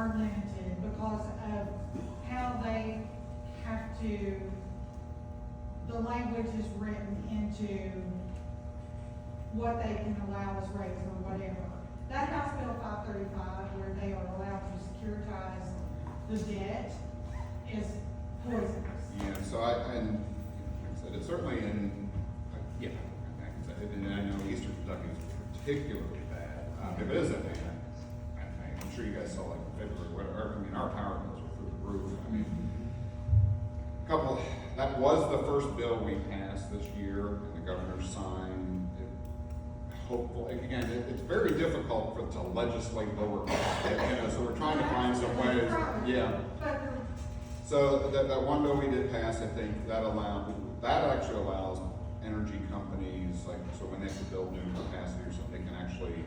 are limited because of how they have to, the language is written into what they can allow as rates or whatever. That House Bill 535, where they are allowed to securitize the debt, is poisonous. Yeah, so and like I said, it's certainly in, yeah, and I know Eastern Kentucky is particularly bad. If it isn't, I'm sure you guys saw like February, whatever, I mean, our power bills are through the roof. I mean, that was the first bill we passed this year, and the governor signed. Hopeful, again, it's very difficult to legislate lower costs, so we're trying to find some ways, yeah. So that one bill we did pass, I think, that actually allows energy companies, like, so when they have to build new capacity or something, they can actually,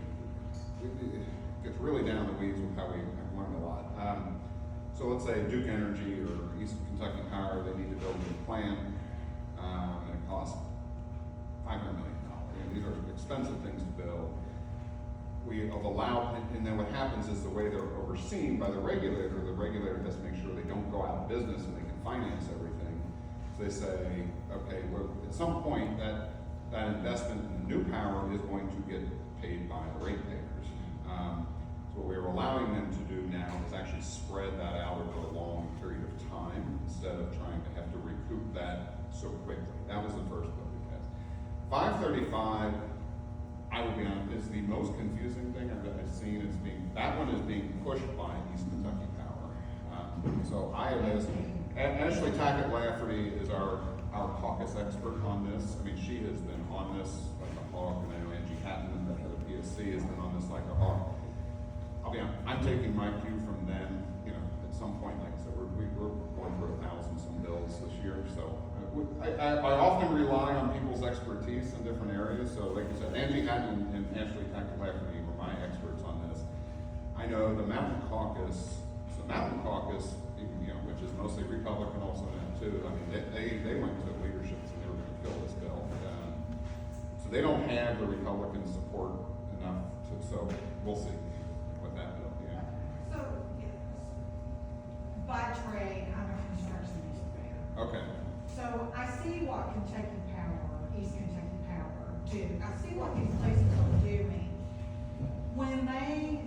it gets really down the weeds with how we've learned a lot. So let's say Duke Energy or East Kentucky Power, they need to build a new plant, and it costs $500 million. These are expensive things to build. We have allowed, and then what happens is the way they're overseen by the regulator has to make sure they don't go out of business and they can finance everything. So they say, okay, well, at some point that investment in the new power is going to get paid by the ratepayers. So what we're allowing them to do now is actually spread that out over a long period of time instead of trying to have to recoup that so quickly. That was the first bill we passed. 535, I will be honest, is the most confusing thing I've seen. That one is being pushed by East Kentucky Power. So I have, Ashley Tackett Lafferty is our caucus expert on this. I mean, she has been on this like a hawk, and I know Angie Hatton, the head of PSC, has been on this like a hawk. I'll be honest, I'm taking my cue from them. You know, at some point, like I said, we're going through 1,000 some bills this year, so. I often rely on people's expertise in different areas. So like you said, Angie Hatton and Ashley Tackett Lafferty were my experts on this. I know the Mountain Caucus, you know, which is mostly Republican also now too. I mean, they went to leadership and they were going to kill this bill. So they don't have the Republican support enough so we'll see what that bill, yeah. So, yes, by trade, I'm a construction engineer. Okay. So I see what Kentucky Power, East Kentucky Power do. I see what these places are doing. When they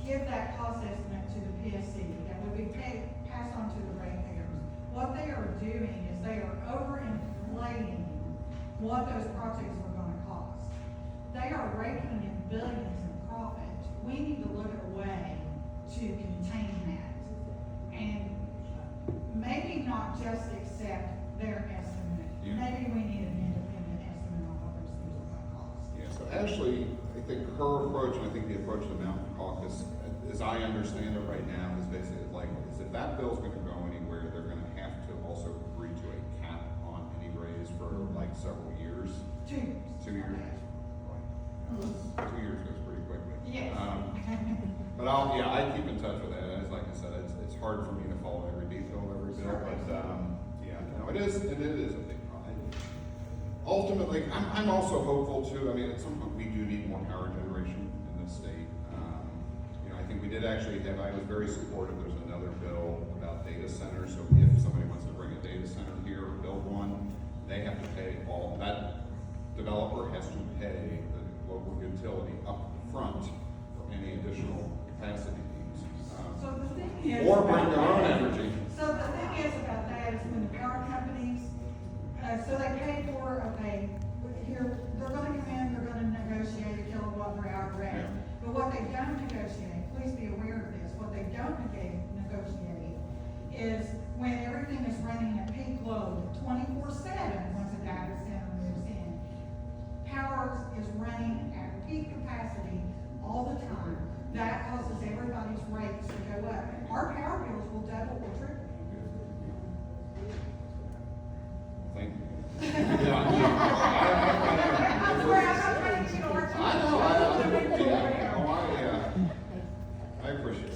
give that cost estimate to the PSC that would be passed on to the ratepayers, what they are doing is they are overinflating what those projects are going to cost. They are raking in billions in profit. We need to look at a way to contain that. And maybe not just accept their estimate. Yeah. Maybe we need an independent estimate on what those things are going to cost. Yeah, so Ashley, I think her approach, and I think the approach of the Mountain Caucus, as I understand it right now, is basically like, is if that bill's gonna go anywhere, they're gonna have to also agree to a cap on any raise for like several years. 2 years. 2 years? 2 years goes pretty quickly. Yes. But I keep in touch with that. As like I said, it's hard for me to follow every detail of every bill, but yeah, no, it is a big problem. Ultimately, I'm also hopeful too. I mean, at some point we do need more power generation in this state. You know, I think we did actually have. I was very supportive. There's another bill about data centers. So if somebody wants to bring a data center here or build one, they have to pay all that. Developer has to pay the local utility up front for any additional capacity needs. So the thing is. Or bring their own energy. So the thing is about that is when the power companies, so they pay for, okay, here, they're gonna come in, they're gonna negotiate a kilowatt per hour rate. Yeah. But what they don't negotiate, please be aware of this, what they don't negotiate is when everything is running at peak load 24/7, once a data center moves in. Power is running at peak capacity all the time. That causes everybody's rates to go up. Our power bills will double or triple. Thank you. I'm sorry, I'm not trying to get over to you. I know, I appreciate it.